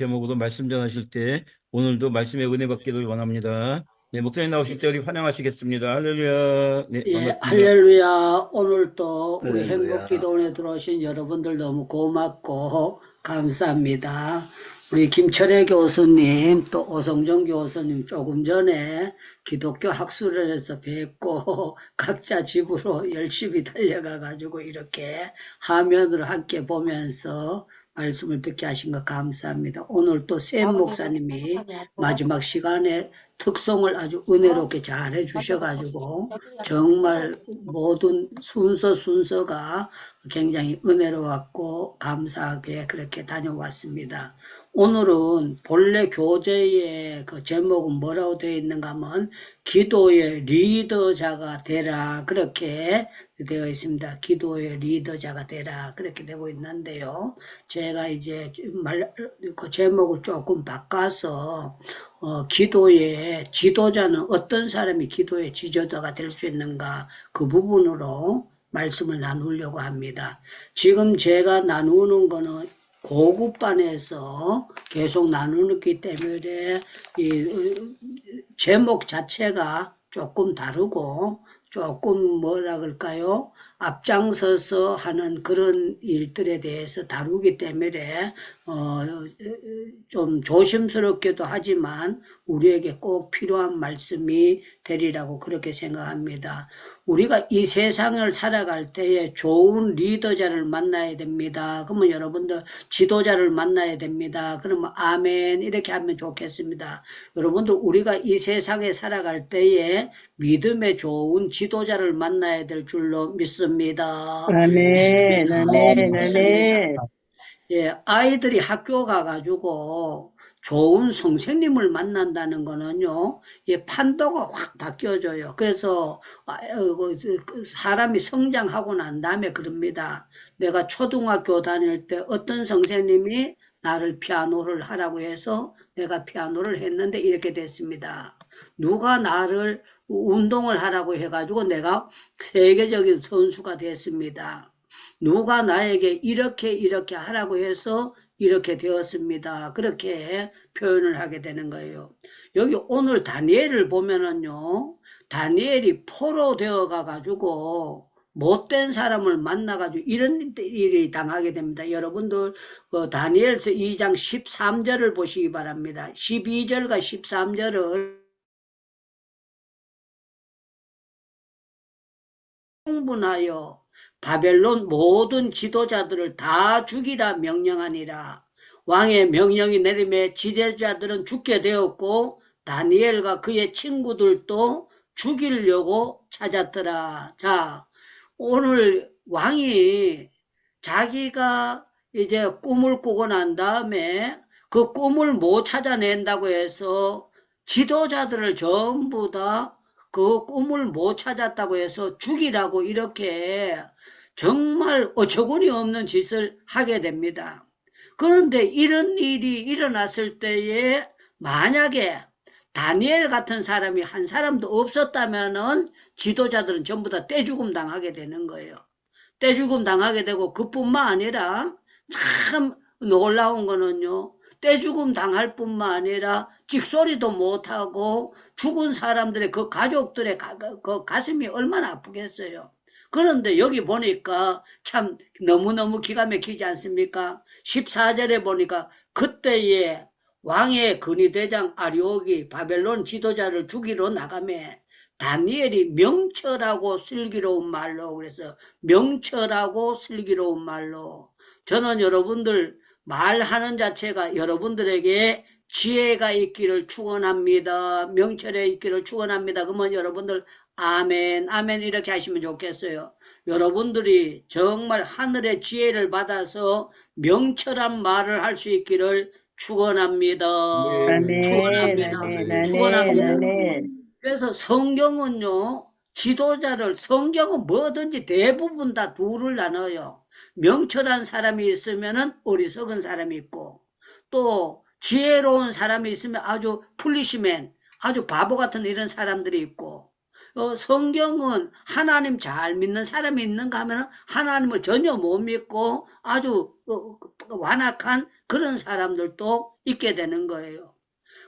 제목으로 말씀 전하실 때 오늘도 말씀의 은혜 받기를 원합니다. 네, 목사님 나오실 때 우리 환영하시겠습니다. 할렐루야. 네, 예, 반갑습니다. 할렐루야. 오늘 또 우리 할렐루야. 행복기도원에 들어오신 여러분들 너무 고맙고 감사합니다. 우리 김철애 교수님, 또 오성종 교수님 조금 전에 기독교 학술원에서 뵙고 각자 집으로 열심히 달려가가지고 이렇게 화면으로 함께 보면서 말씀을 듣게 하신 것 감사합니다. 오늘 또 샘 목사님이 마지막 시간에 특송을 아주 은혜롭게 잘 해주셔가지고 정말 모든 순서가 굉장히 은혜로웠고 감사하게 그렇게 다녀왔습니다. 오늘은 본래 교재의 그 제목은 뭐라고 되어 있는가 하면 기도의 리더자가 되라 그렇게 되어 있습니다. 기도의 리더자가 되라 그렇게 되고 있는데요. 제가 이제 그 제목을 조금 바꿔서 기도의 지도자는 어떤 사람이 기도의 지도자가 될 수 있는가 그 부분으로 말씀을 나누려고 합니다. 지금 제가 나누는 거는 고급반에서 계속 나누기 때문에 이 제목 자체가 조금 다르고 조금 뭐라 그럴까요? 앞장서서 하는 그런 일들에 대해서 다루기 때문에 좀 조심스럽기도 하지만 우리에게 꼭 필요한 말씀이 되리라고 그렇게 생각합니다. 우리가 이 세상을 살아갈 때에 좋은 리더자를 만나야 됩니다. 그러면 여러분들 지도자를 만나야 됩니다. 그러면 아멘 이렇게 하면 좋겠습니다. 여러분들 우리가 이 세상에 살아갈 때에 믿음에 좋은 지도자를 만나야 될 줄로 믿습니다. 아멘, 믿습니다. 아멘, 믿습니다. 아멘. 예, 아이들이 학교 가가지고 좋은 선생님을 만난다는 거는요, 예, 판도가 확 바뀌어져요. 그래서, 사람이 성장하고 난 다음에 그럽니다. 내가 초등학교 다닐 때 어떤 선생님이 나를 피아노를 하라고 해서 내가 피아노를 했는데 이렇게 됐습니다. 누가 나를 운동을 하라고 해가지고 내가 세계적인 선수가 됐습니다. 누가 나에게 이렇게 하라고 해서 이렇게 되었습니다. 그렇게 표현을 하게 되는 거예요. 여기 오늘 다니엘을 보면은요, 다니엘이 포로 되어 가가지고 못된 사람을 만나가지고 이런 일이 당하게 됩니다. 여러분들 다니엘서 2장 13절을 보시기 바랍니다. 12절과 13절을 흥분하여 바벨론 모든 지도자들을 다 죽이라 명령하니라. 왕의 명령이 내림에 지도자들은 죽게 되었고 다니엘과 그의 친구들도 죽이려고 찾았더라. 자, 오늘 왕이 자기가 이제 꿈을 꾸고 난 다음에 그 꿈을 못 찾아낸다고 해서 지도자들을 전부 다 그 꿈을 못 찾았다고 해서 죽이라고 이렇게 정말 어처구니 없는 짓을 하게 됩니다. 그런데 이런 일이 일어났을 때에 만약에 다니엘 같은 사람이 한 사람도 없었다면은 지도자들은 전부 다 떼죽음 당하게 되는 거예요. 떼죽음 당하게 되고 그뿐만 아니라 참 놀라운 거는요. 떼죽음 당할 뿐만 아니라 찍소리도 못하고 죽은 사람들의 그 가족들의 그 가슴이 얼마나 아프겠어요. 그런데 여기 보니까 참 너무너무 기가 막히지 않습니까? 14절에 보니까 그때에 왕의 근위대장 아리옥이 바벨론 지도자를 죽이러 나가매 다니엘이 명철하고 슬기로운 말로 그래서 명철하고 슬기로운 말로 저는 여러분들 말하는 자체가 여러분들에게 지혜가 있기를 축원합니다. 명철에 있기를 축원합니다. 그러면 여러분들 아멘 아멘 이렇게 하시면 좋겠어요. 여러분들이 정말 하늘의 지혜를 받아서 명철한 말을 할 수 있기를 축원합니다. 아멘, 축원합니다. 아멘, 아멘, 축원합니다. 아멘. 그래서 성경은요, 지도자를, 성경은 뭐든지 대부분 다 둘을 나눠요. 명철한 사람이 있으면은 어리석은 사람이 있고, 또 지혜로운 사람이 있으면 아주 풀리시맨, 아주 바보 같은 이런 사람들이 있고, 성경은 하나님 잘 믿는 사람이 있는가 하면 하나님을 전혀 못 믿고 아주 완악한 그런 사람들도 있게 되는 거예요.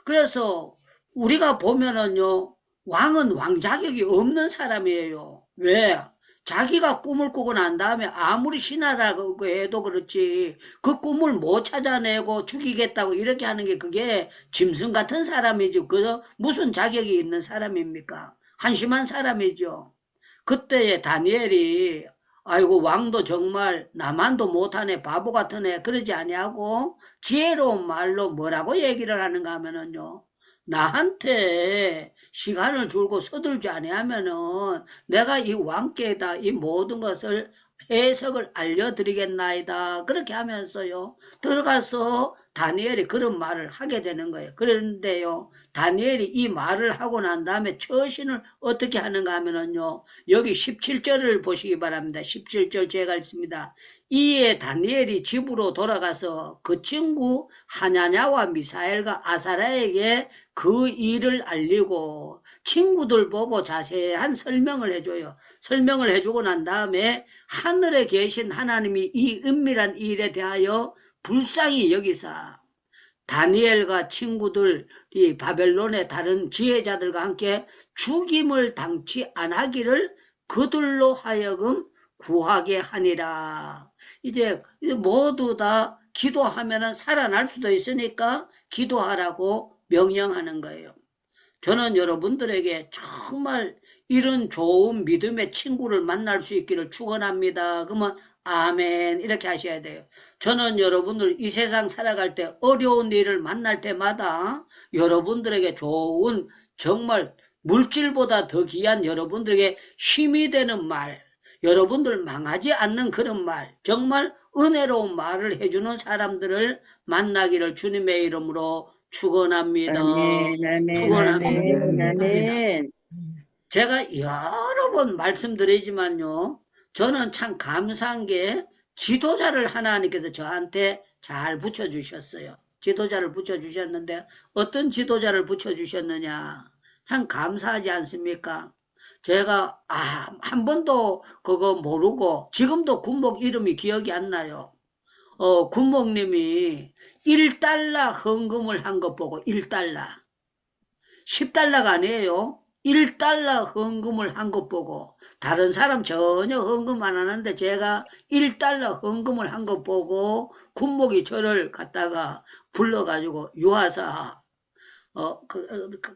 그래서 우리가 보면은요, 왕은 왕 자격이 없는 사람이에요. 왜? 자기가 꿈을 꾸고 난 다음에 아무리 신하라고 해도 그렇지 그 꿈을 못 찾아내고 죽이겠다고 이렇게 하는 게 그게 짐승 같은 사람이죠. 그 무슨 자격이 있는 사람입니까? 한심한 사람이죠. 그때에 다니엘이 아이고 왕도 정말 나만도 못하네 바보 같은 애 그러지 아니하고 지혜로운 말로 뭐라고 얘기를 하는가 하면은요, 나한테 시간을 줄고 서둘지 아니하면은 내가 이 왕께다 이 모든 것을 해석을 알려드리겠나이다 그렇게 하면서요 들어가서 다니엘이 그런 말을 하게 되는 거예요. 그런데요 다니엘이 이 말을 하고 난 다음에 처신을 어떻게 하는가 하면은요, 여기 17절을 보시기 바랍니다. 17절 제가 읽습니다. 이에 다니엘이 집으로 돌아가서 그 친구 하냐냐와 미사엘과 아사랴에게 그 일을 알리고 친구들 보고 자세한 설명을 해줘요. 설명을 해주고 난 다음에 하늘에 계신 하나님이 이 은밀한 일에 대하여 불쌍히 여기사 다니엘과 친구들이 바벨론의 다른 지혜자들과 함께 죽임을 당치 안하기를 그들로 하여금 구하게 하니라. 이제 모두 다 기도하면 살아날 수도 있으니까 기도하라고 명령하는 거예요. 저는 여러분들에게 정말 이런 좋은 믿음의 친구를 만날 수 있기를 축원합니다. 그러면 아멘 이렇게 하셔야 돼요. 저는 여러분들 이 세상 살아갈 때 어려운 일을 만날 때마다 여러분들에게 좋은 정말 물질보다 더 귀한 여러분들에게 힘이 되는 말, 여러분들 망하지 않는 그런 말, 정말 은혜로운 말을 해주는 사람들을 만나기를 주님의 이름으로 축원합니다. 아멘, 아멘, 축원합니다. 아멘, 아멘. 제가 여러 번 말씀드리지만요, 저는 참 감사한 게 지도자를 하나님께서 저한테 잘 붙여주셨어요. 지도자를 붙여주셨는데 어떤 지도자를 붙여주셨느냐, 참 감사하지 않습니까? 제가 한 번도 그거 모르고 지금도 군목 이름이 기억이 안 나요. 군목님이 1달러 헌금을 한 것 보고 1달러 10달러가 아니에요. 1달러 헌금을 한 것 보고 다른 사람 전혀 헌금 안 하는데 제가 1달러 헌금을 한 것 보고 군목이 저를 갖다가 불러가지고 유아사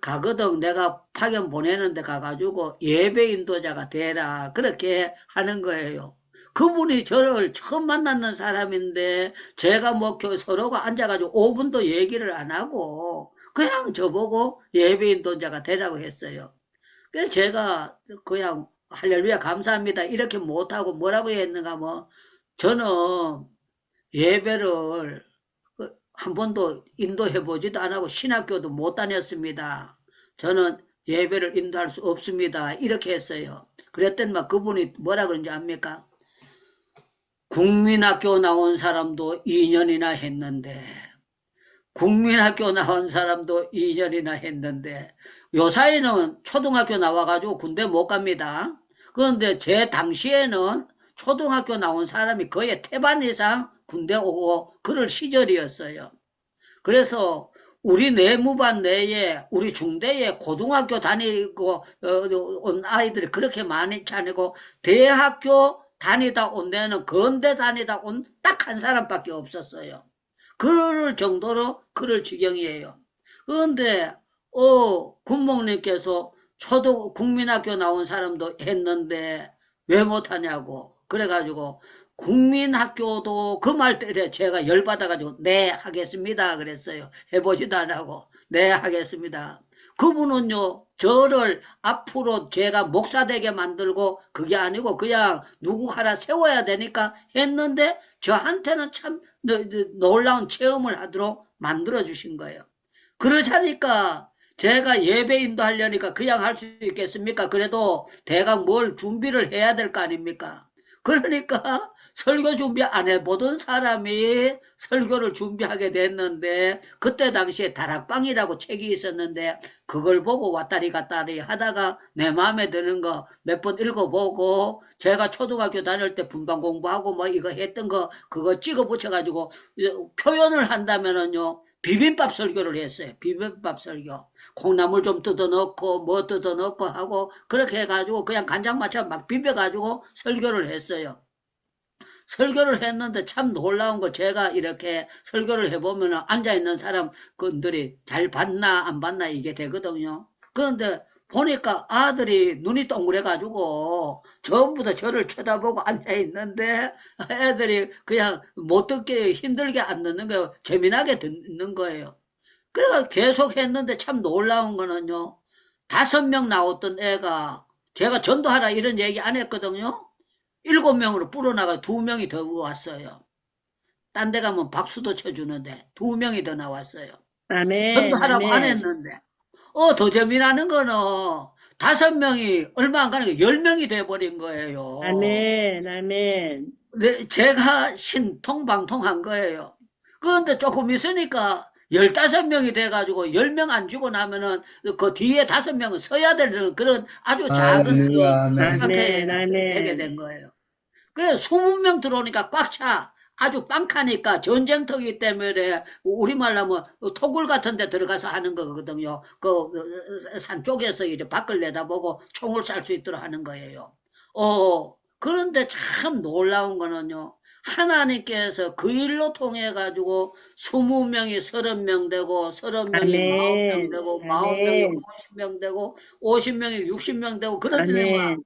가거든. 내가 파견 보내는데 가가지고 예배 인도자가 되라 그렇게 하는 거예요. 그분이 저를 처음 만났는 사람인데 제가 뭐 서로가 앉아가지고 5분도 얘기를 안 하고 그냥 저보고 예배 인도자가 되라고 했어요. 그래서 제가 그냥 할렐루야 감사합니다 이렇게 못하고 뭐라고 했는가 뭐 저는 예배를 한 번도 인도해보지도 안 하고 신학교도 못 다녔습니다. 저는 예배를 인도할 수 없습니다. 이렇게 했어요. 그랬더니 막 그분이 뭐라 그런지 압니까? 국민학교 나온 사람도 2년이나 했는데 국민학교 나온 사람도 2년이나 했는데 요사이는 초등학교 나와가지고 군대 못 갑니다. 그런데 제 당시에는 초등학교 나온 사람이 거의 태반 이상 군대 오고 그럴 시절이었어요. 그래서 우리 내무반 내에 우리 중대에 고등학교 다니고 온 아이들이 그렇게 많이 다니고 대학교 다니다 온 데는 건대 다니다 온 딱 한 사람밖에 없었어요. 그럴 정도로 그럴 지경이에요. 그런데 군목님께서 국민학교 나온 사람도 했는데 왜 못하냐고 그래가지고 국민학교도 그 말 때문에 제가 열받아가지고 네 하겠습니다 그랬어요. 해보지도 안 하고 네 하겠습니다. 그분은요 저를 앞으로 제가 목사 되게 만들고 그게 아니고 그냥 누구 하나 세워야 되니까 했는데 저한테는 참 놀라운 체험을 하도록 만들어 주신 거예요. 그러자니까 제가 예배 인도하려니까 그냥 할 수 있겠습니까? 그래도 대강 뭘 준비를 해야 될 거 아닙니까? 그러니까 설교 준비 안 해보던 사람이 설교를 준비하게 됐는데, 그때 당시에 다락방이라고 책이 있었는데, 그걸 보고 왔다리 갔다리 하다가 내 마음에 드는 거 몇 번 읽어보고, 제가 초등학교 다닐 때 분반 공부하고 뭐 이거 했던 거, 그거 찍어 붙여가지고, 표현을 한다면은요, 비빔밥 설교를 했어요. 비빔밥 설교. 콩나물 좀 뜯어 넣고, 뭐 뜯어 넣고 하고, 그렇게 해가지고 그냥 간장 맞춰 막 비벼가지고 설교를 했어요. 설교를 했는데 참 놀라운 거, 제가 이렇게 설교를 해보면 앉아있는 사람들이 잘 봤나 안 봤나 이게 되거든요. 그런데 보니까 아들이 눈이 동그래가지고 전부 다 저를 쳐다보고 앉아있는데, 애들이 그냥 못 듣게 힘들게 안 듣는 거예요. 재미나게 듣는 거예요. 그래가 계속 했는데 참 놀라운 거는요, 5명 나왔던 애가, 제가 전도하라 이런 얘기 안 했거든요. 7명으로 불어나가 2명이 더 왔어요. 딴 데 가면 박수도 쳐주는데 2명이 더 나왔어요. 아멘, 전도하라고 안 아멘, 했는데. 더 재미나는 거는 5명이 얼마 안 가는 게 10명이 돼버린 거예요. 아멘, 아멘, 네, 제가 신통방통한 거예요. 그런데 조금 있으니까 15명이 돼가지고 10명 안 주고 나면은 그 뒤에 5명은 서야 되는 그런 아주 작은 할렐루야, 아멘. 상태에 아멘, 되게 아멘. 된 거예요. 그래서 20명 들어오니까 꽉 차. 아주 빵카니까 전쟁터기 때문에 우리말로 하면 토굴 같은 데 들어가서 하는 거거든요. 산 쪽에서 이제 밖을 내다보고 총을 쌀 수 있도록 하는 거예요. 그런데 참 놀라운 거는요, 하나님께서 그 일로 통해 가지고 20명이 30명 되고, 30명이 40명 아멘, 되고, 40명이 아멘, 50명 되고, 50명이 60명 되고, 그러더니만 아멘,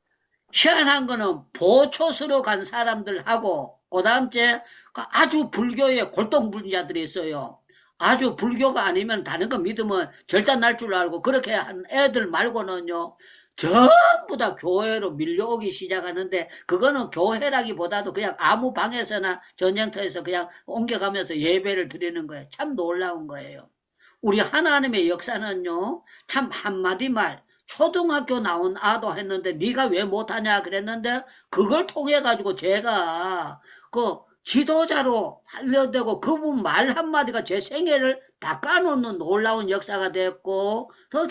희한한 거는 보초스로 간 사람들하고, 그 다음째 아주 불교의 골동분자들이 있어요. 아주 불교가 아니면 다른 거 믿으면 절단 날 줄 알고 그렇게 한 애들 말고는요, 전부 다 교회로 밀려오기 시작하는데, 그거는 교회라기보다도 그냥 아무 방에서나 전쟁터에서 그냥 옮겨가면서 예배를 드리는 거예요. 참 놀라운 거예요. 우리 하나님의 역사는요, 참 한마디 말, 초등학교 나온 아도 했는데 네가 왜 못하냐 그랬는데, 그걸 통해 가지고 제가 그 지도자로 알려되고 그분 말 한마디가 제 생애를 바꿔놓는 놀라운 역사가 됐고, 더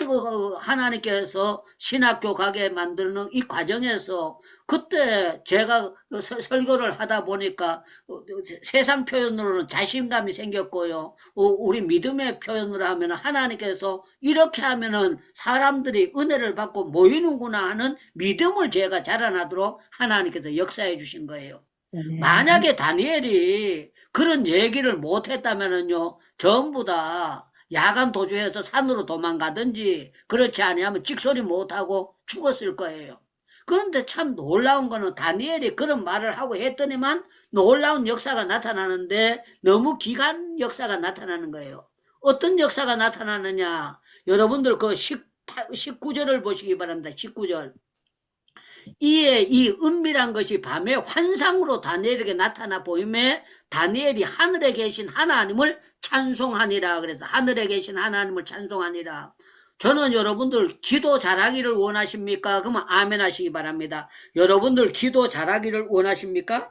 하나님께서 신학교 가게 만드는 이 과정에서 그때 제가 설교를 하다 보니까 세상 표현으로는 자신감이 생겼고요. 우리 믿음의 표현으로 하면 하나님께서 이렇게 하면은 사람들이 은혜를 받고 모이는구나 하는 믿음을 제가 자라나도록 하나님께서 역사해 주신 거예요. 아멘. 만약에 다니엘이 그런 얘기를 못했다면은요, 전부 다 야간 도주해서 산으로 도망가든지, 그렇지 아니하면 직소리 못하고 죽었을 거예요. 그런데 참 놀라운 거는 다니엘이 그런 말을 하고 했더니만 놀라운 역사가 나타나는데, 너무 기간 역사가 나타나는 거예요. 어떤 역사가 나타나느냐, 여러분들 그 19절을 보시기 바랍니다. 19절. 이에 이 은밀한 것이 밤에 환상으로 다니엘에게 나타나 보임에 다니엘이 하늘에 계신 하나님을 찬송하니라. 그래서 하늘에 계신 하나님을 찬송하니라. 저는 여러분들 기도 잘하기를 원하십니까? 그러면 아멘 하시기 바랍니다. 여러분들 기도 잘하기를 원하십니까?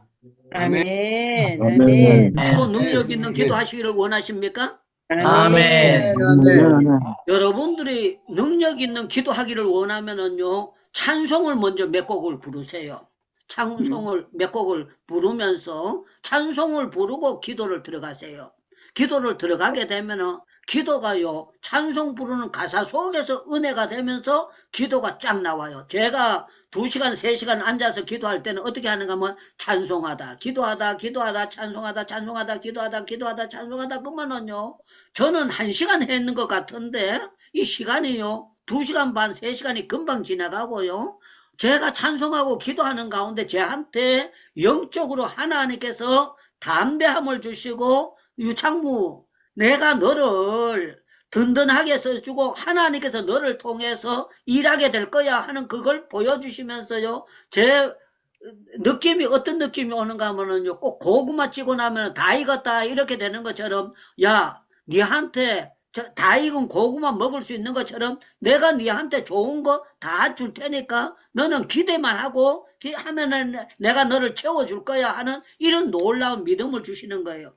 아멘, 아멘. 아멘, 또 능력 있는 기도 하시기를 원하십니까? 아멘, 아멘. 여러분들이 능력 있는 기도하기를 원하면은요, 찬송을 먼저 몇 곡을 부르세요. 찬송을 몇 곡을 부르면서 찬송을 부르고 기도를 들어가세요. 기도를 들어가게 되면은 기도가요, 찬송 부르는 가사 속에서 은혜가 되면서 기도가 쫙 나와요. 제가 2시간, 3시간 앉아서 기도할 때는 어떻게 하는가 하면 찬송하다, 기도하다, 기도하다, 찬송하다, 찬송하다, 기도하다, 기도하다, 찬송하다, 그러면은요, 저는 1시간 했는 것 같은데 이 시간이요, 2시간 반, 3시간이 금방 지나가고요. 제가 찬송하고 기도하는 가운데 저한테 영적으로 하나님께서 담대함을 주시고, 유창무, 내가 너를 든든하게 써주고 하나님께서 너를 통해서 일하게 될 거야 하는 그걸 보여주시면서요, 제 느낌이 어떤 느낌이 오는가 하면은요, 꼭 고구마 치고 나면 다 익었다 이렇게 되는 것처럼, 야, 니한테 다 익은 고구마 먹을 수 있는 것처럼 내가 니한테 좋은 거 다 줄 테니까 너는 기대만 하고 하면은 내가 너를 채워줄 거야 하는 이런 놀라운 믿음을 주시는 거예요.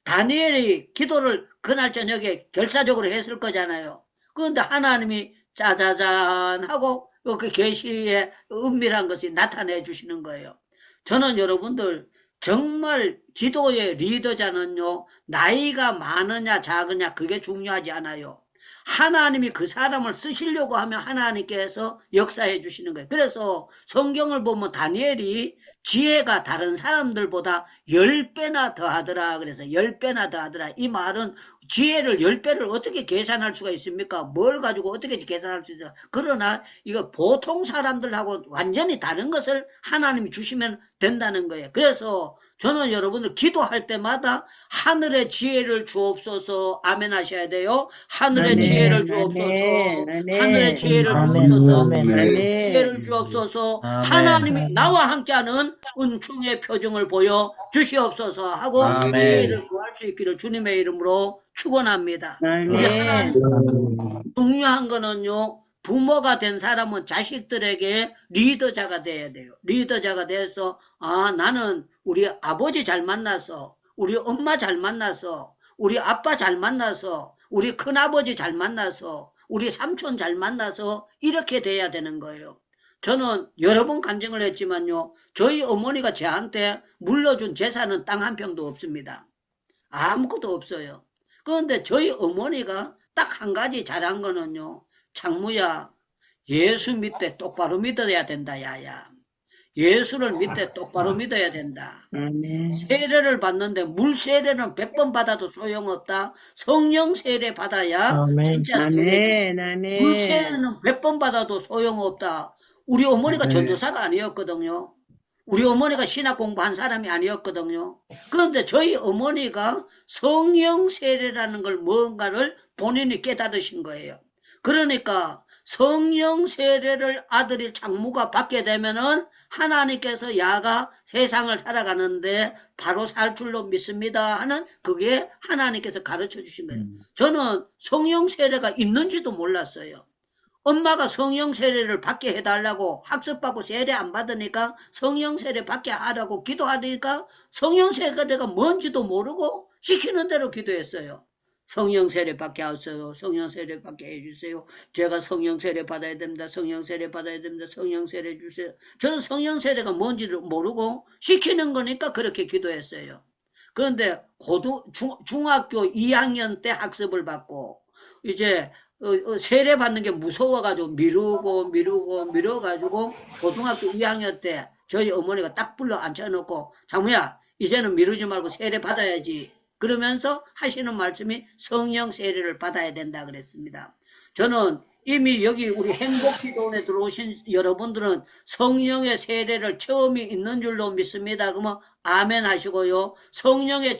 다니엘이 기도를 그날 저녁에 결사적으로 했을 거잖아요. 그런데 하나님이 짜자잔 하고 그 계시의 은밀한 것이 나타내 주시는 거예요. 저는 여러분들 정말 기도의 리더자는요, 나이가 많으냐 작으냐 그게 중요하지 않아요. 하나님이 그 사람을 쓰시려고 하면 하나님께서 역사해 주시는 거예요. 그래서 성경을 보면 다니엘이 지혜가 다른 사람들보다 10배나 더하더라. 그래서 10배나 더하더라. 이 말은 지혜를 10배를 어떻게 계산할 수가 있습니까? 뭘 가지고 어떻게 계산할 수 있어요? 그러나 이거 보통 사람들하고 완전히 다른 것을 하나님이 주시면 된다는 거예요. 그래서 저는 여러분들 기도할 때마다 하늘의 지혜를 주옵소서. 아멘 하셔야 돼요. 하늘의 지혜를 아멘, 주옵소서. 아멘, 하늘의 아멘, 지혜를 아멘, 주옵소서. 아멘, 아멘. 지혜를 주옵소서. 아멘. 하나님이 나와 함께하는 은총의 표정을 보여 주시옵소서 하고 아멘. 지혜를 구할 수 있기를 주님의 이름으로 축원합니다. 우리 하나님 아멘. 중요한 거는요, 부모가 된 사람은 자식들에게 리더자가 돼야 돼요. 리더자가 돼서, 아, 나는 우리 아버지 잘 만나서, 우리 엄마 잘 만나서, 우리 아빠 잘 만나서, 우리 큰아버지 잘 만나서, 우리 삼촌 잘 만나서, 이렇게 돼야 되는 거예요. 저는 여러 번 간증을 했지만요, 저희 어머니가 저한테 물려준 재산은 땅 한 평도 없습니다. 아무것도 없어요. 그런데 저희 어머니가 딱 한 가지 잘한 거는요, 장무야, 예수 믿되 똑바로 믿어야 된다, 야야. 예수를 믿되 똑바로 믿어야 된다. 아멘. 세례를 받는데 물 세례는 100번 받아도 소용없다. 성령 세례 받아야 아멘. 진짜 세례지. 아멘. 물 아멘. 세례는 100번 받아도 소용없다. 우리 어머니가 전도사가 아니었거든요. 우리 어머니가 신학 공부한 사람이 아니었거든요. 그런데 저희 어머니가 성령 세례라는 걸 뭔가를 본인이 깨달으신 거예요. 그러니까 성령 세례를 아들이 장모가 받게 되면은 하나님께서 야가 세상을 살아가는데 바로 살 줄로 믿습니다 하는 그게 하나님께서 가르쳐 주신 거예요. 저는 성령 세례가 있는지도 몰랐어요. 엄마가 성령 세례를 받게 해달라고 학습하고 세례 안 받으니까 성령 세례 받게 하라고 기도하니까 성령 세례가 뭔지도 모르고 시키는 대로 기도했어요. 성령 세례 받게 하세요. 성령 세례 받게 해주세요. 제가 성령 세례 받아야 됩니다. 성령 세례 받아야 됩니다. 성령 세례 주세요. 저는 성령 세례가 뭔지를 모르고 시키는 거니까 그렇게 기도했어요. 그런데 중학교 2학년 때 학습을 받고 이제 세례 받는 게 무서워가지고 미뤄가지고 고등학교 2학년 때 저희 어머니가 딱 불러 앉혀놓고 장모야 이제는 미루지 말고 세례 받아야지 그러면서 하시는 말씀이 성령 세례를 받아야 된다 그랬습니다. 저는 이미 여기 우리 행복기도원에 들어오신 여러분들은 성령의 세례를 처음이 있는 줄로 믿습니다. 그러면 아멘 하시고요. 성령의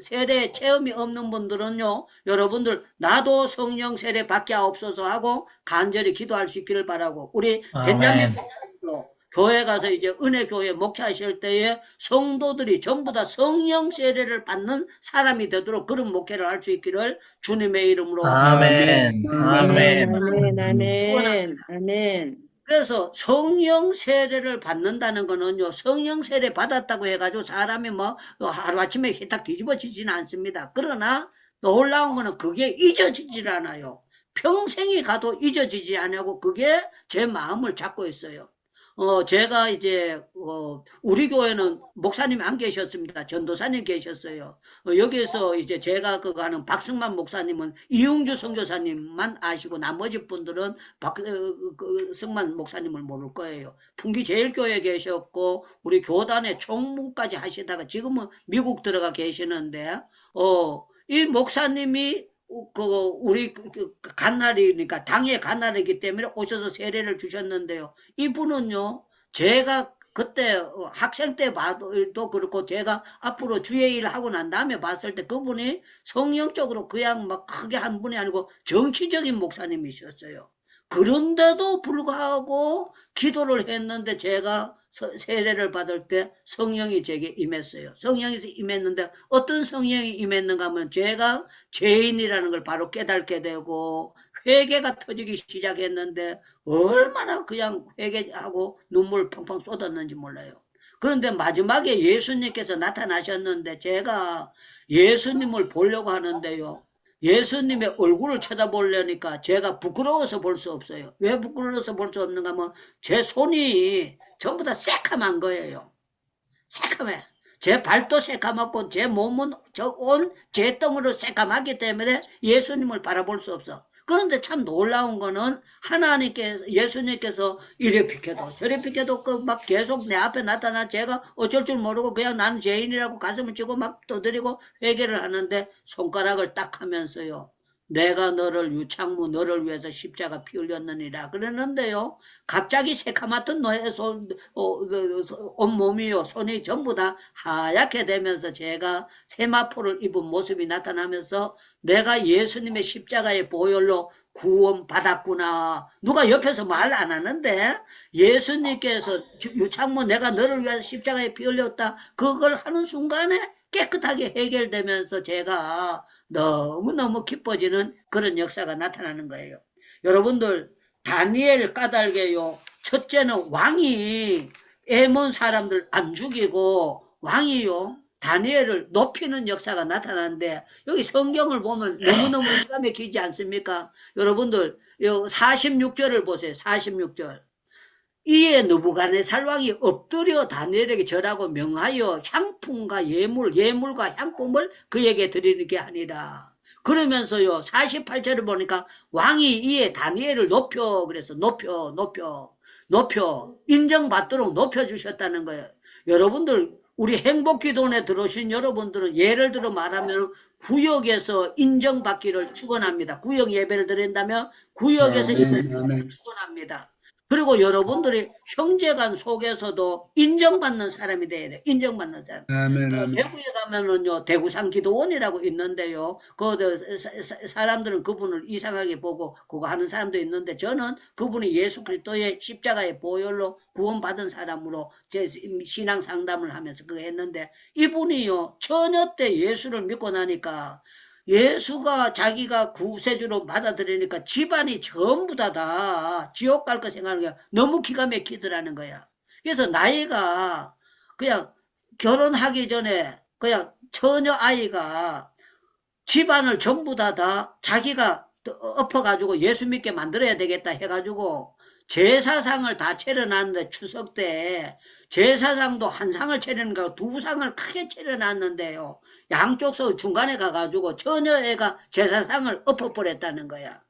세례 체험이 없는 분들은요. 여러분들 나도 성령 세례 받게 하옵소서 하고 간절히 기도할 수 있기를 바라고 우리 벤자민 목사님도 교회 가서 이제 은혜교회 목회하실 때에 성도들이 전부 다 성령 세례를 받는 사람이 되도록 그런 목회를 할 수 있기를 주님의 이름으로 아멘. 아멘. 아멘. 아멘. 축원합니다. 아멘. 그래서 성령 세례를 받는다는 거는요, 성령 세례 받았다고 해가지고 사람이 뭐 하루아침에 딱 뒤집어지지는 않습니다. 그러나 놀라운 거는 그게 잊어지질 않아요. 평생이 가도 잊어지지 않고 그게 제 마음을 잡고 있어요. 제가 이제, 우리 교회는 목사님이 안 계셨습니다. 전도사님 계셨어요. 여기에서 이제 제가 그거 하는 박승만 목사님은 이용주 선교사님만 아시고 나머지 분들은 승만 목사님을 모를 거예요. 풍기제일교회 계셨고, 우리 교단의 총무까지 하시다가 지금은 미국 들어가 계시는데, 이 목사님이 우리 간날이니까 당의 간날이기 때문에 오셔서 세례를 주셨는데요. 이분은요, 제가 그때 학생 때 봐도 그렇고 제가 앞으로 주의 일을 하고 난 다음에 봤을 때 그분이 성령적으로 그냥 막 크게 한 분이 아니고 정치적인 목사님이셨어요. 그런데도 불구하고 기도를 했는데 제가 세례를 받을 때 성령이 제게 임했어요. 성령이 임했는데 어떤 성령이 임했는가 하면 제가 죄인이라는 걸 바로 깨닫게 되고 회개가 터지기 시작했는데 얼마나 그냥 회개하고 눈물 펑펑 쏟았는지 몰라요. 그런데 마지막에 예수님께서 나타나셨는데 제가 예수님을 보려고 하는데요. 예수님의 얼굴을 쳐다보려니까 제가 부끄러워서 볼 수 없어요. 왜 부끄러워서 볼 수 없는가 하면 제 손이 전부 다 새카만 거예요. 새카매. 제 발도 새카맣고 제 몸은 온 제 덩으로 새카맣기 때문에 예수님을 바라볼 수 없어. 그런데 참 놀라운 거는 하나님께서 예수님께서 이래 비켜도 저래 비켜도 그 막 계속 내 앞에 나타나 제가 어쩔 줄 모르고 그냥 나는 죄인이라고 가슴을 치고 막 떠들이고 회개를 하는데 손가락을 딱 하면서요. 내가 너를 유창무 너를 위해서 십자가 피 흘렸느니라 그러는데요. 갑자기 새카맣던 너의 온몸이요 손이 전부 다 하얗게 되면서 제가 세마포를 입은 모습이 나타나면서 내가 예수님의 십자가의 보혈로 구원받았구나. 누가 옆에서 말 안 하는데 예수님께서 유창모 내가 너를 위해서 십자가에 피 흘렸다. 그걸 하는 순간에 깨끗하게 해결되면서 제가 너무너무 기뻐지는 그런 역사가 나타나는 거예요. 여러분들 다니엘 까닭에요. 첫째는 왕이 애몬 사람들 안 죽이고 왕이요. 다니엘을 높이는 역사가 나타나는데 여기 성경을 보면 너무너무 기가 막히지 않습니까? 여러분들 46절을 보세요. 46절. 이에 느부갓네살 왕이 엎드려 다니엘에게 절하고 명하여 향품과 예물과 향품을 그에게 드리게 하니라. 그러면서요 48절을 보니까 왕이 이에 다니엘을 높여 그래서 높여 인정받도록 높여주셨다는 거예요. 여러분들 우리 행복기도원에 들어오신 여러분들은 예를 들어 말하면 구역에서 인정받기를 축원합니다. 구역 예배를 드린다면 구역에서 인정받기를 축원합니다. 그리고 여러분들이 형제간 속에서도 인정받는 사람이 돼야 돼. 인정받는 사람. 대구에 가면은요, 대구상 기도원이라고 있는데요. 사람들은 그분을 이상하게 보고 그거 하는 사람도 있는데 저는 그분이 예수 그리스도의 십자가의 보혈로 구원받은 사람으로 제 신앙 상담을 하면서 그거 했는데 이분이요, 처녀 때 예수를 믿고 나니까 예수가 자기가 구세주로 받아들이니까 집안이 전부 다 지옥 갈 거 생각하는 게 너무 기가 막히더라는 거야. 그래서 나이가 그냥 결혼하기 전에 그냥 처녀 아이가 집안을 전부 다 자기가 엎어가지고 예수 믿게 만들어야 되겠다 해가지고 제사상을 다 차려놨는데 추석 때 제사상도 한 상을 차리는가 두 상을 크게 차려놨는데요. 양쪽서 중간에 가가지고 처녀애가 제사상을 엎어버렸다는 거야.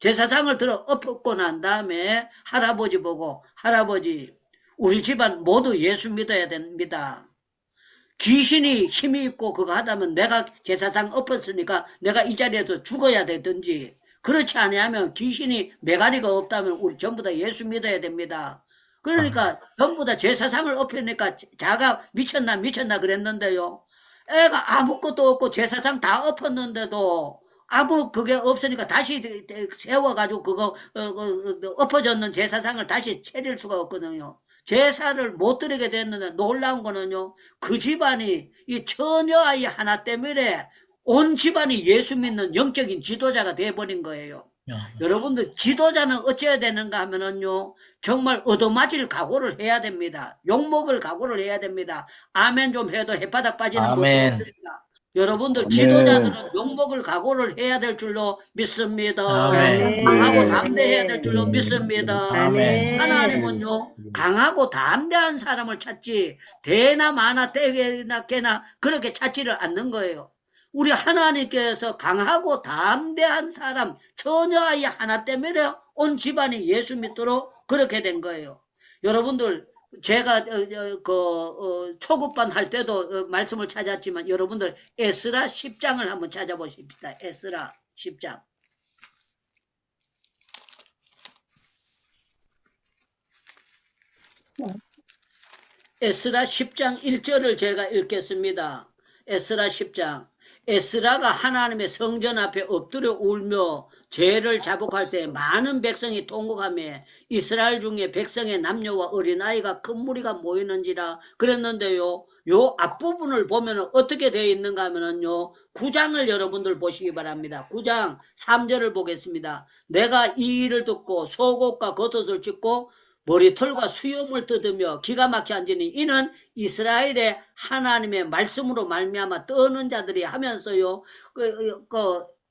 제사상을 들어 엎었고 난 다음에 할아버지 보고 할아버지 우리 집안 모두 예수 믿어야 됩니다. 귀신이 힘이 있고 그거 하다면 내가 제사상 엎었으니까 내가 이 자리에서 죽어야 되든지 그렇지 않으면 귀신이 메가리가 없다면 우리 전부 다 예수 믿어야 됩니다. 그러니까 전부 다 제사상을 엎으니까 자가 미쳤나 그랬는데요. 애가 아무것도 없고 제사상 다 엎었는데도 아무 그게 없으니까 다시 세워가지고 그거 엎어졌는 제사상을 다시 차릴 수가 없거든요. 제사를 못 드리게 됐는데 놀라운 거는요. 그 집안이 이 처녀아이 하나 때문에 온 집안이 예수 믿는 영적인 지도자가 돼버린 거예요. 여러분들 지도자는 어찌해야 되는가 하면은요. 정말 얻어맞을 각오를 해야 됩니다. 욕먹을 각오를 해야 됩니다. 아멘 좀 해도 햇바닥 빠지는 것도 아멘. 없습니다. 여러분들 지도자들은 욕먹을 각오를 해야 될 줄로 믿습니다. 아멘. 강하고 담대해야 될 줄로 믿습니다. 아멘. 하나님은요 강하고 담대한 사람을 찾지 대나 마나 떼나 깨나 그렇게 찾지를 않는 거예요. 우리 하나님께서 강하고 담대한 사람 처녀아이 하나 때문에 온 집안이 예수 믿도록 그렇게 된 거예요. 여러분들 제가 초급반 할 때도 말씀을 찾았지만 여러분들 에스라 10장을 한번 찾아보십시다. 에스라 10장. 에스라 10장 1절을 제가 읽겠습니다. 에스라 10장. 에스라가 하나님의 성전 앞에 엎드려 울며 죄를 자복할 때 많은 백성이 통곡하며 이스라엘 중에 백성의 남녀와 어린아이가 큰 무리가 모이는지라 그랬는데요. 요 앞부분을 보면 어떻게 되어 있는가 하면요. 9장을 여러분들 보시기 바랍니다. 9장 3절을 보겠습니다. 내가 이 일을 듣고 속옷과 겉옷을 찢고 머리털과 수염을 뜯으며 기가 막혀 앉으니 이는 이스라엘의 하나님의 말씀으로 말미암아 떠는 자들이 하면서요.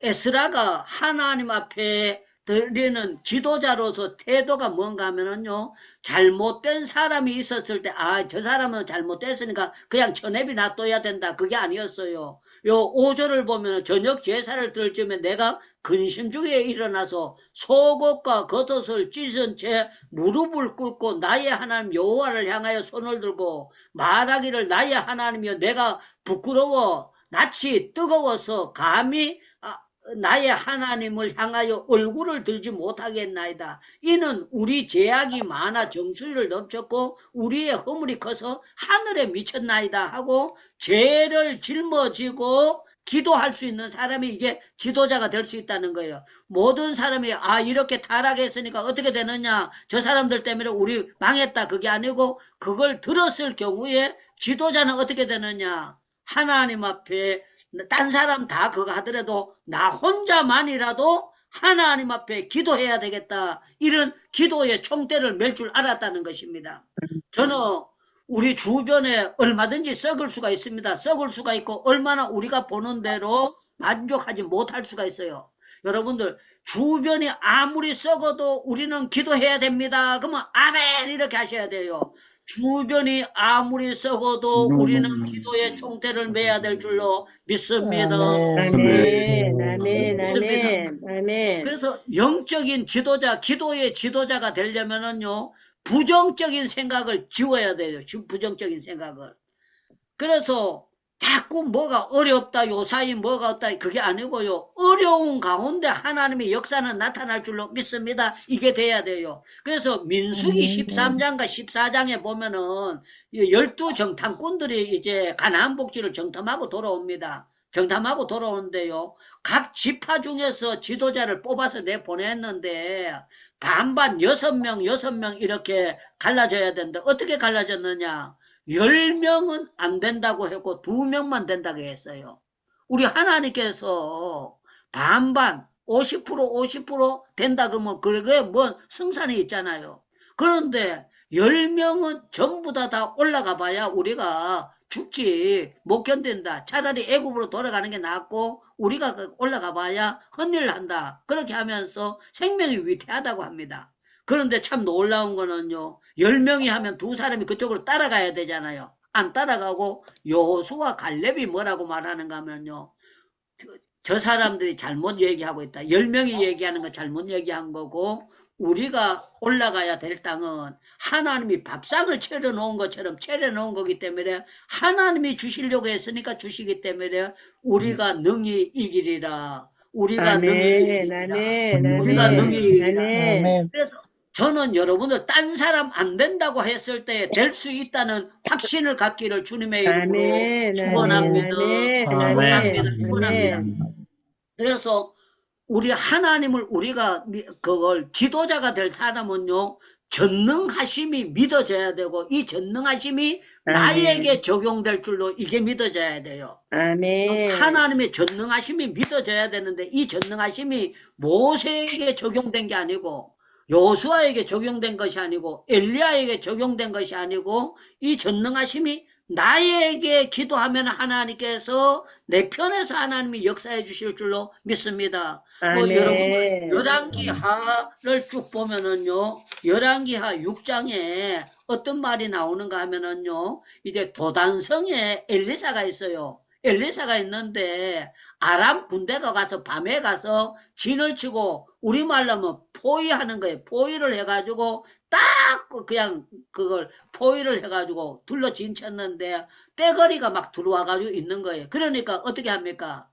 에스라가 하나님 앞에 드리는 지도자로서 태도가 뭔가 하면은요. 잘못된 사람이 있었을 때 저 사람은 잘못됐으니까 그냥 천앱이 놔둬야 된다. 그게 아니었어요. 요 5절을 보면 저녁 제사를 드릴 즈음에 내가 근심 중에 일어나서 속옷과 겉옷을 찢은 채 무릎을 꿇고 나의 하나님 여호와를 향하여 손을 들고 말하기를 나의 하나님이여 내가 부끄러워 낯이 뜨거워서 감히 나의 하나님을 향하여 얼굴을 들지 못하겠나이다. 이는 우리 죄악이 많아 정수리를 넘쳤고 우리의 허물이 커서 하늘에 미쳤나이다 하고 죄를 짊어지고 기도할 수 있는 사람이 이제 지도자가 될 수 있다는 거예요. 모든 사람이 이렇게 타락했으니까 어떻게 되느냐, 저 사람들 때문에 우리 망했다, 그게 아니고 그걸 들었을 경우에 지도자는 어떻게 되느냐, 하나님 앞에 딴 사람 다 그거 하더라도 나 혼자만이라도 하나님 앞에 기도해야 되겠다, 이런 기도의 총대를 맬 줄 알았다는 것입니다. 저는 우리 주변에 얼마든지 썩을 수가 있습니다. 썩을 수가 있고 얼마나 우리가 보는 대로 만족하지 못할 수가 있어요. 여러분들 주변이 아무리 썩어도 우리는 기도해야 됩니다. 그러면 아멘 이렇게 하셔야 돼요. 주변이 아무리 썩어도 우리는 기도의 총대를 매야 될 줄로 믿습니다. 아멘, 아멘, 믿습니다. 아멘, 아멘. 그래서 영적인 지도자, 기도의 지도자가 되려면은요, 부정적인 생각을 지워야 돼요. 부정적인 생각을. 그래서 자꾸 뭐가 어렵다, 요사이 뭐가 없다, 그게 아니고요. 어려운 가운데 하나님의 역사는 나타날 줄로 믿습니다. 이게 돼야 돼요. 그래서 민수기 13장과 14장에 보면은 12정탐꾼들이 이제 가나안 복지를 정탐하고 돌아옵니다. 정탐하고 돌아오는데요. 각 지파 중에서 지도자를 뽑아서 내보냈는데 반반 6명 이렇게 갈라져야 되는데 어떻게 갈라졌느냐? 10명은 안 된다고 했고 2명만 된다고 했어요. 우리 하나님께서 반반 50% 된다 그러면 그게 뭐 승산이 있잖아요. 그런데 10명은 전부 다 올라가 봐야 우리가 죽지 못 견딘다. 차라리 애굽으로 돌아가는 게 낫고 우리가 올라가 봐야 헛일을 한다. 그렇게 하면서 생명이 위태하다고 합니다. 그런데 참 놀라운 거는요, 10명이 하면 2사람이 그쪽으로 따라가야 되잖아요. 안 따라가고 여호수아 갈렙이 뭐라고 말하는가 하면요, 저 사람들이 잘못 얘기하고 있다. 10명이 얘기하는 거 잘못 얘기한 거고, 우리가 올라가야 될 땅은 하나님이 밥상을 차려놓은 것처럼 차려놓은 거기 때문에 하나님이 주시려고 했으니까 주시기 때문에 우리가 능히 이기리라. 우리가 능히 아멘, 이기리라. 아멘, 우리가 능히 아멘, 이기리라. 아멘. 그래서 저는 여러분들 딴 사람 안 된다고 했을 때 될 수 있다는 확신을 갖기를 주님의 이름으로 아멘, 축원합니다. 아멘, 축원합니다. 아멘, 축원합니다. 아멘. 그래서 우리 하나님을 우리가 그걸 지도자가 될 사람은요, 전능하심이 믿어져야 되고 이 전능하심이 나에게 적용될 줄로 이게 믿어져야 돼요. 아멘. 하나님의 전능하심이 믿어져야 되는데 이 전능하심이 모세에게 적용된 게 아니고 여호수아에게 적용된 것이 아니고 엘리야에게 적용된 것이 아니고 이 전능하심이 나에게 기도하면 하나님께서 내 편에서 하나님이 역사해 주실 줄로 믿습니다. 아멘. 여러분 열왕기하를 쭉 보면은요, 열왕기하 6장에 어떤 말이 나오는가 하면은요, 이제 도단성에 엘리사가 있어요. 엘리사가 있는데 아람 군대가 가서 밤에 가서 진을 치고 우리말로 하면 포위하는 거예요. 포위를 해가지고 딱 그냥 그걸 포위를 해가지고 둘러진 쳤는데 떼거리가 막 들어와가지고 있는 거예요. 그러니까 어떻게 합니까?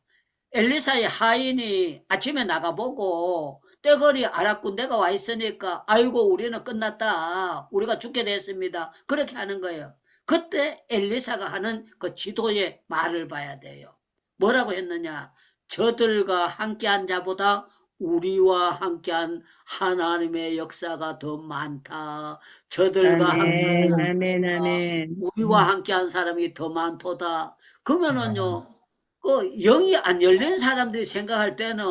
엘리사의 하인이 아침에 나가보고 떼거리 아랍 군대가 와 있으니까 아이고 우리는 끝났다. 우리가 죽게 됐습니다. 그렇게 하는 거예요. 그때 엘리사가 하는 그 지도의 말을 봐야 돼요. 뭐라고 했느냐? 저들과 함께한 자보다 우리와 함께한 하나님의 역사가 더 많다. 저들과 함께한 아멘, 사람보다 아멘, 아멘. 우리와 함께한 사람이 더 많도다. 그러면은요, 그 영이 안 열린 사람들이 생각할 때는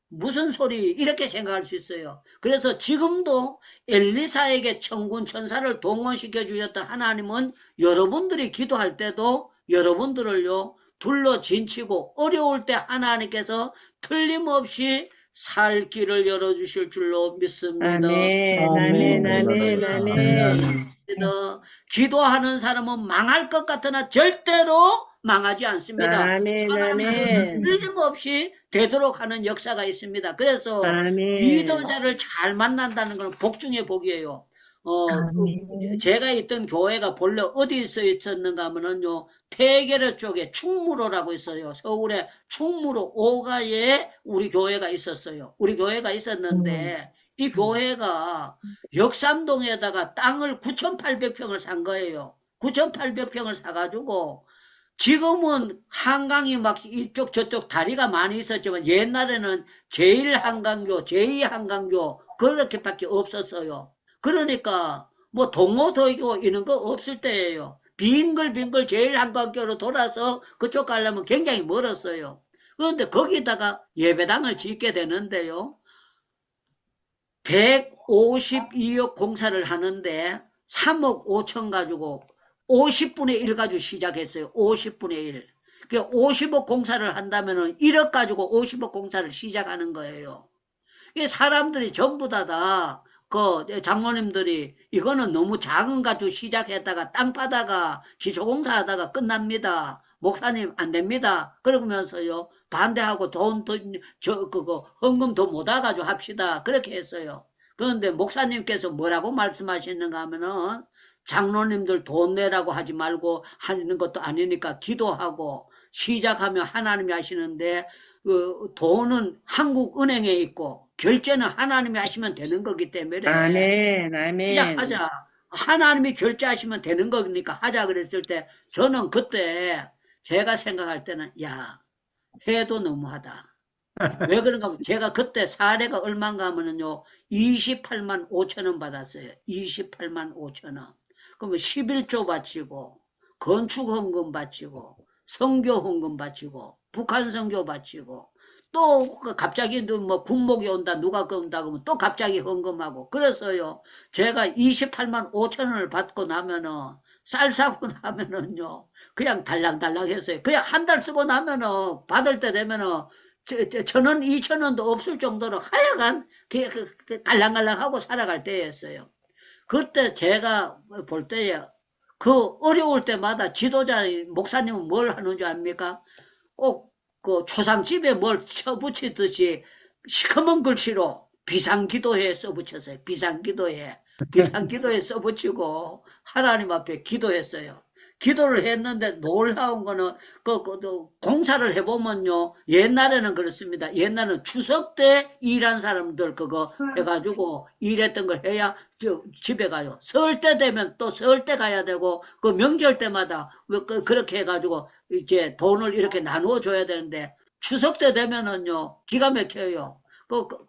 무슨 소리 이렇게 생각할 수 있어요. 그래서 지금도 엘리사에게 천군 천사를 동원시켜 주셨던 하나님은 여러분들이 기도할 때도 여러분들을요 둘러 진치고 어려울 때 하나님께서 틀림없이 살 길을 열어주실 줄로 믿습니다. 아멘, 아멘, 아멘, 아멘. 기도하는 사람은 망할 것 같으나 절대로 망하지 않습니다. 아멘, 하나님은 아멘. 틀림없이 되도록 하는 역사가 있습니다. 그래서 아멘. 기도자를 잘 만난다는 것은 복 중의 복이에요. 제가 있던 교회가 본래 어디서 있었는가 하면은요, 태계로 쪽에 충무로라고 있어요. 서울에 충무로 5가에 우리 교회가 있었어요. 우리 교회가 있었는데, 이 교회가 역삼동에다가 땅을 9,800평을 산 거예요. 9,800평을 사가지고, 지금은 한강이 막 이쪽 저쪽 다리가 많이 있었지만 옛날에는 제1한강교, 제2한강교 그렇게밖에 없었어요. 그러니까 뭐 동호도이고 이런 거 없을 때예요. 빙글빙글 제1한강교로 돌아서 그쪽 가려면 굉장히 멀었어요. 그런데 거기다가 예배당을 짓게 되는데요. 152억 공사를 하는데 3억 5천 가지고 50분의 1 가지고 시작했어요. 50분의 1. 그 50억 공사를 한다면은 1억 가지고 50억 공사를 시작하는 거예요. 이 사람들이 전부 그 장로님들이 이거는 너무 작은 가지고 시작했다가 땅 파다가 기초공사 하다가 끝납니다. 목사님 안 됩니다. 그러면서요 반대하고 그거 헌금 더 못 와가지고 합시다. 그렇게 했어요. 그런데 목사님께서 뭐라고 말씀하시는가 하면은 장로님들 돈 내라고 하지 말고 하는 것도 아니니까 기도하고 시작하면 하나님이 하시는데 그 돈은 한국은행에 있고 결제는 하나님이 하시면 되는 거기 때문에 아멘, 아멘. 시작하자. 하나님이 결제하시면 되는 거니까 하자 그랬을 때 저는 그때 제가 생각할 때는 야 해도 너무하다. 왜 그런가 하면 제가 그때 사례가 얼마인가 하면은요 28만 5천 원 받았어요. 28만 5천 원. 그러면 11조 바치고 건축 헌금 바치고 선교 헌금 바치고 북한 선교 바치고 또 갑자기 뭐 군목이 온다 누가 온다 그러면 또 갑자기 헌금하고 그래서요 제가 28만 5천 원을 받고 나면은 쌀 사고 나면은요 그냥 달랑달랑 했어요. 그냥 한 달 쓰고 나면은 받을 때 되면은 1,000원, 2,000원도 없을 정도로 하여간 갈랑갈랑하고 살아갈 때였어요. 그때 제가 볼 때에 그 어려울 때마다 지도자 목사님은 뭘 하는 줄 압니까? 그 초상집에 뭘 쳐붙이듯이 시커먼 글씨로 비상기도회 써붙였어요. 비상기도회 써붙이고 하나님 앞에 기도했어요. 기도를 했는데 놀라운 거는 공사를 해보면요 옛날에는 그렇습니다. 옛날에는 추석 때 일한 사람들 그거 해가지고 일했던 걸 해야 집에 가요. 설 때 되면 또 설 때 가야 되고 그 명절 때마다 그렇게 해가지고 이제 돈을 이렇게 나누어 줘야 되는데 추석 때 되면은요 기가 막혀요.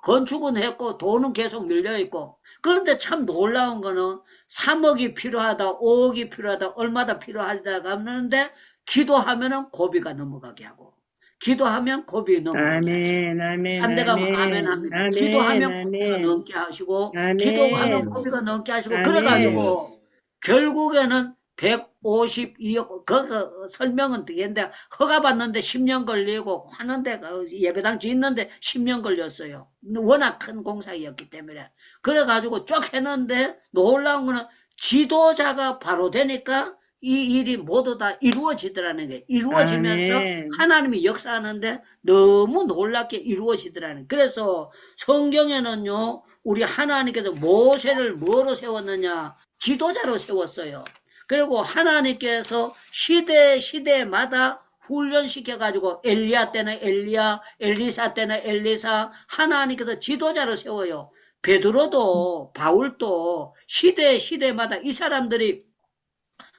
건축은 했고 돈은 계속 밀려 있고 그런데 참 놀라운 거는 3억이 필요하다, 5억이 필요하다, 얼마다 필요하다 하는데 기도하면은 고비가 넘어가게 하고 기도하면 고비 넘어가게 하시고 아멘, 아멘, 안 돼가면 아멘 아멘. 합니다. 아멘, 기도하면 고비가 아멘. 넘게 하시고 아멘. 기도하면 고비가 넘게 하시고 아멘. 그래가지고 결국에는 152억 그 설명은 되겠는데 허가 받는데 10년 걸리고 하는데 예배당 짓는데 10년 걸렸어요. 워낙 큰 공사였기 때문에 그래가지고 쭉 했는데 놀라운 거는 지도자가 바로 되니까 이 일이 모두 다 이루어지더라는 게 이루어지면서 아멘. 하나님이 역사하는데 너무 놀랍게 이루어지더라는. 그래서 성경에는요 우리 하나님께서 모세를 뭐로 세웠느냐 지도자로 세웠어요. 그리고 하나님께서 시대마다 훈련시켜가지고 엘리야 때는 엘리야, 엘리사 때는 엘리사 하나님께서 지도자로 세워요. 베드로도 바울도 시대마다 이 사람들이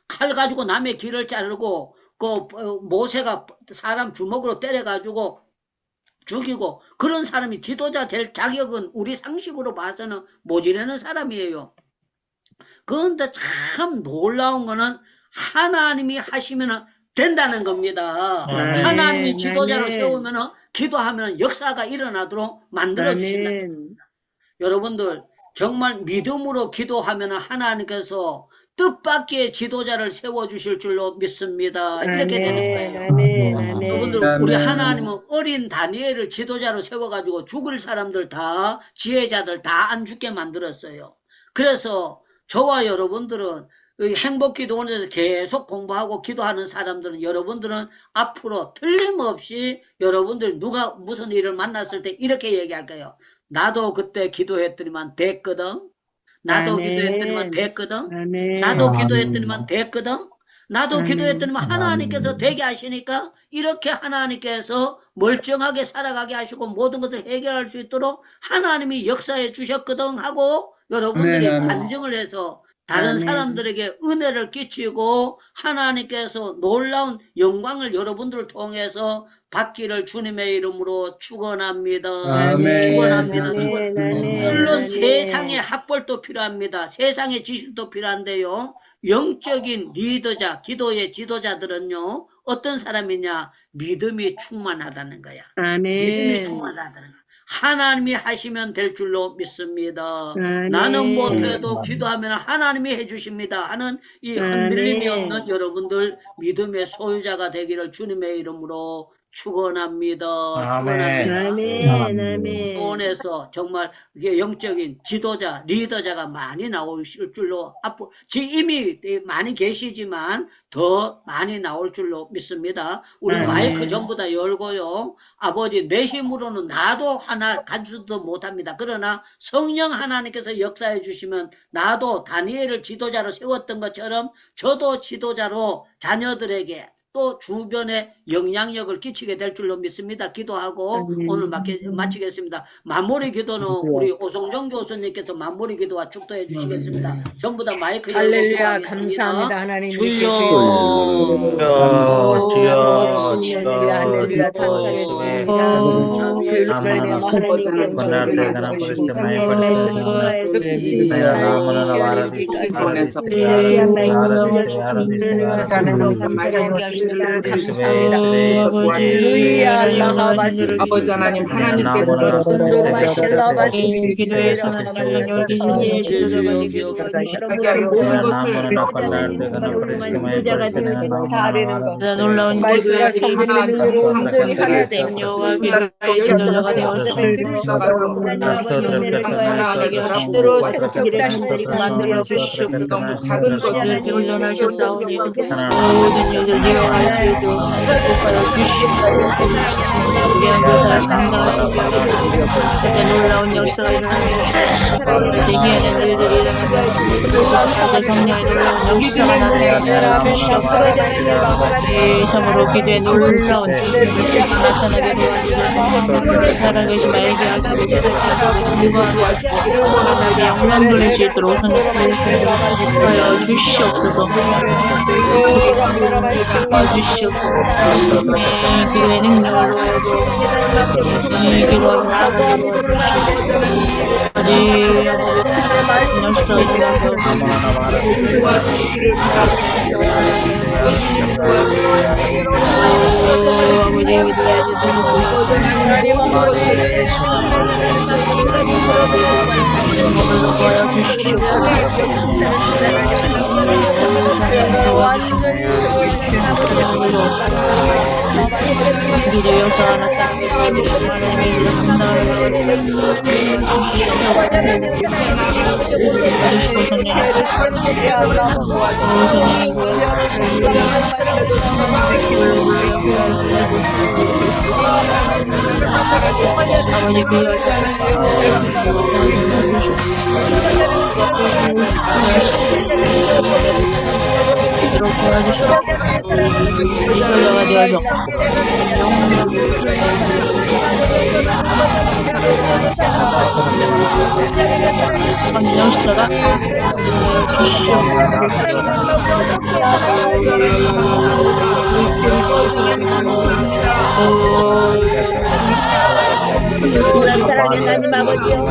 칼 가지고 남의 길을 자르고 모세가 사람 주먹으로 때려가지고 죽이고 그런 사람이 지도자 될 자격은 우리 상식으로 봐서는 모지르는 사람이에요. 그런데 참 놀라운 거는 하나님이 하시면 된다는 겁니다. 아멘. 하나님이 지도자로 아멘. 세우면 기도하면 역사가 일어나도록 만들어 주신다. 아멘. 여러분들 정말 믿음으로 기도하면 하나님께서 뜻밖의 지도자를 세워주실 줄로 믿습니다. 이렇게 되는 거예요. 아멘. 아멘. 여러분들 아멘. 우리 하나님은 어린 다니엘을 지도자로 세워가지고 죽을 사람들 다 지혜자들 다 안 죽게 만들었어요. 그래서 저와 여러분들은 이 행복기도원에서 계속 공부하고 기도하는 사람들은 여러분들은 앞으로 틀림없이 여러분들 누가 무슨 일을 만났을 때 이렇게 얘기할 거예요. 나도 그때 기도했더니만 됐거든. 나도 아멘. 기도했더니만 됐거든. 아멘. 나도 아멘. 기도했더니만 됐거든. 나도 아멘. 기도했더니만 하나님께서 되게 하시니까 이렇게 하나님께서 멀쩡하게 살아가게 하시고 모든 것을 해결할 수 있도록 하나님이 역사해 주셨거든 하고 여러분들이 아멘, 아멘. 간증을 해서 다른 아멘. 사람들에게 은혜를 끼치고 하나님께서 놀라운 영광을 여러분들을 통해서 받기를 주님의 이름으로 축원합니다. 아멘. 축원합니다. 축원. 아멘. 아멘. 물론 아멘. 세상에 학벌도 필요합니다. 세상의 지식도 필요한데요. 영적인 리더자, 기도의 지도자들은요. 어떤 사람이냐? 믿음이 충만하다는 거야. 믿음이 아멘. 충만하다는 거야. 하나님이 하시면 될 줄로 믿습니다. 아멘. 나는 못해도 기도하면 하나님이 해주십니다 하는 이 흔들림이 아멘. 없는 여러분들 믿음의 소유자가 되기를 주님의 이름으로 축원합니다. 축원합니다. 아멘. 아멘. 원에서 정말 이게 영적인 지도자, 리더자가 많이 나올 줄로 앞으로 이미 많이 계시지만 더 많이 나올 줄로 믿습니다. 우리 아멘. 마이크 전부 다 열고요. 아버지 내 힘으로는 나도 하나 가지도 못합니다. 그러나 성령 하나님께서 역사해 주시면 나도 다니엘을 지도자로 세웠던 것처럼 저도 지도자로 자녀들에게 또 주변에 영향력을 끼치게 될 줄로 믿습니다. 기도하고 아멘. 오늘 마치겠습니다. 마무리 기도는 우리 오성정 교수님께서 마무리 기도와 축도해 주시겠습니다. 전부 다 마이크 열고 할렐루야 기도하겠습니다. 감사합니다 하나님 주여. 주여, 주여, 할렐루야 주여, 예수의 나무는 아버지 하나님 하나님께서 기도에 선한 영향력을 주시니 주저번이 놀라운 기도의 생녀와 기도의 지도자가 되었습니다. 만들어 주시고 이들이 훈련하셨사오니 모든 일을 일어날 수 있도록 축복하여 주시고 위한 교사를 감당하시게 하시고 그때 놀라운 역사가 일어나게 하시고 그때 희한한 일들이 일어나게 하시고 그때 성령의 놀라운 역사가 나타나게 하시고 참으로 기도에 놀라운 일들이 나타나게 도와주셔서 살아계심 알게 하시고 증거하게 하시고 하나님의 영광 돌릴 수 있도록 선하여 주시옵소서. 주시옵소서. 기도의 능력으로 기도하는 아버지로 주시옵소서. 아버지 역사 일어나게 우리도 역사가 나타나게 해주시고 하나님의 일을 감당하러 주시고 성령의 성령의 아버지 그리할 때 있도록 도와주시옵소서. 인도자가 되어서 영사가 사랑의 하나님 아버지요.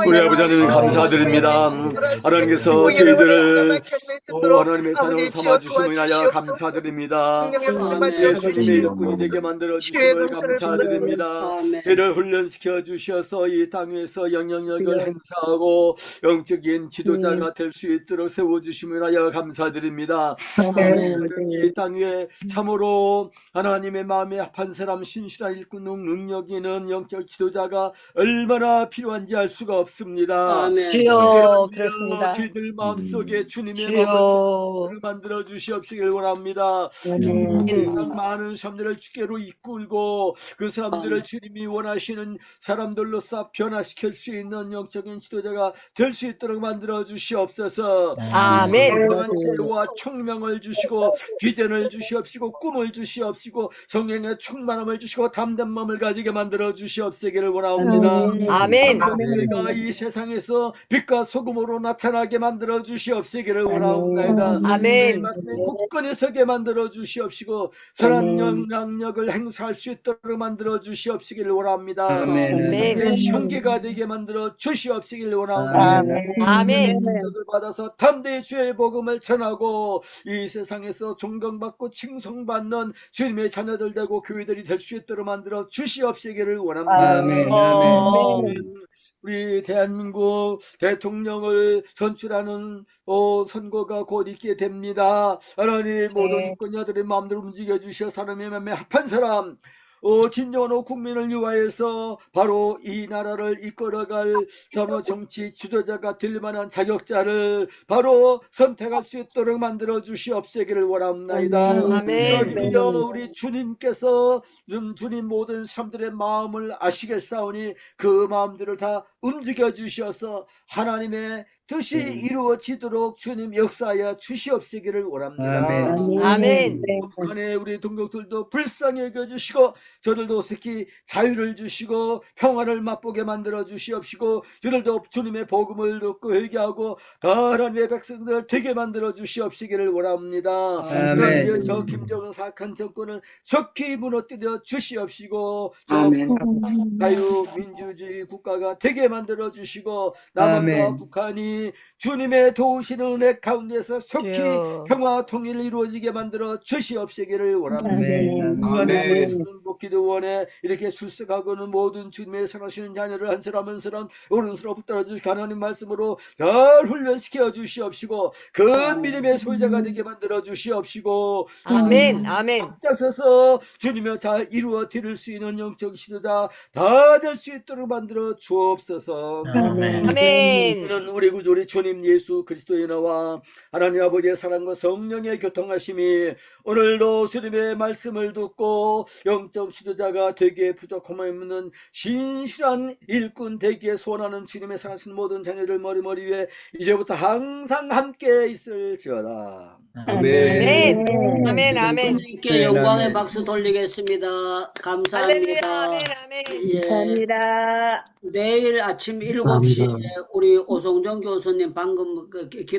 우리 아버지 하나님 감사드립니다. 하나님께서 저희들을 하나님의 자녀로 삼아주심을 인하여 감사드립니다. 예수님의 일꾼이 되게 만들어 주심을 감사드립니다. 저희를 훈련시켜 주셔서 이 땅에서 영향력을 행사하고 영적인 지도자가 될 수 있도록 세워주심을 인하여 감사드립니다. 이 땅 위에 참으로 하나님의 마음에 합한 사람, 신실한 일꾼, 능력 있는 영적 지도자가 얼마나 필요한지 알 수가 없습니다. 주여, 그렇습니다. 저희들 마음속에 주님의 마음을 만들어 주시옵시길 원합니다. 많은 사람들을 주께로 이끌고 그 사람들을 주님이 원하시는 사람들로서 변화시킬 수 있는 영적인 지도자가 될 수 있도록 만들어 주시옵소서. 아멘. 건강한 지혜와 총명을 주시고 비전을 주시옵시고 꿈을 주시옵시고 성령의 충만함을 주시고 담대한 마음을 가지게 만들어 주시옵시기를 원합니다. 아멘. 저희가 이 세상에서 빛과 소금으로 나타나게 만들어 주시옵시기를 원합니다. 아멘. 말씀에 굳건히 서게 만들어 주시옵시고 선한 영향력을 행사할 수 있도록 만들어 주시옵시기를 원합니다. 아멘. 형기가 되게 만들어 주시옵시기를 원합니다. 아멘. 능력을 받아서 담대히 주의 복음을 전하고 이 세상에서 존경받고 칭송받는 주님의 자녀들 되고 교회들이 될 수 있도록 만들어 주시옵시기를 원합니다. 우리 대한민국 대통령을 선출하는 선거가 곧 있게 됩니다. 하나님 모든 유권자들의 마음대로 움직여 주셔서 하나님의 마음에 합한 사람 진정한 국민을 위하여서 바로 이 나라를 이끌어갈 정치 지도자가 될 만한 자격자를 바로 선택할 수 있도록 만들어 주시옵시기를 원합니다. 아멘. 우리 주님께서 주님 모든 사람들의 마음을 아시겠사오니 그 마음들을 다 움직여 주셔서 하나님의 뜻이 이루어지도록 주님 역사하여 주시옵시기를 원합니다. 아멘. 북한의 우리 동족들도 불쌍히 여겨주시고 저들도 특히 자유를 주시고 평화를 맛보게 만들어 주시옵시고 저들도 주님의 복음을 듣고 회개하고 하나님의 백성들 되게 만들어 주시옵시기를 원합니다. 그러면 저 김정은 사악한 정권을 적히 무너뜨려 주시옵시고 자유민주주의 국가가 되게 만들어 주시고 남한과 북한이 주님의 도우시는 은혜 가운데서 속히 평화 통일을 이루어지게 만들어 주시옵시기를 원합니다. 기도원에 이렇게 출석하고는 모든 주님의 선하시는 자녀를 한 사람 한 사람 오른손으로 붙들어 주시고 하나님 말씀으로 잘 훈련시켜 주시옵시고 큰 믿음의 소유자가 되게 만들어 주시옵시고 아멘. 아멘. 앞장서서 주님의 잘 이루어 드릴 수 있는 영적 지도자 다 될 수 있도록 만들어 주옵소서. 아멘. 이는 우리 구주 우리 주님 예수 그리스도의 나와 하나님 아버지의 사랑과 성령의 교통하심이 오늘도 주님의 말씀을 듣고 영적 지도자가 되기에 부족함이 없는 신실한 일꾼 되기에 소원하는 주님의 사랑하신 모든 자녀들 머리 위에 이제부터 항상 함께 있을지어다. 아멘. 아멘. 아멘. 주님께 영광의 박수 돌리겠습니다. 감사합니다. 아멘. 아멘. 예, 감사합니다. 내일 아침 7시에 우리 오성정 교수님 방금 기도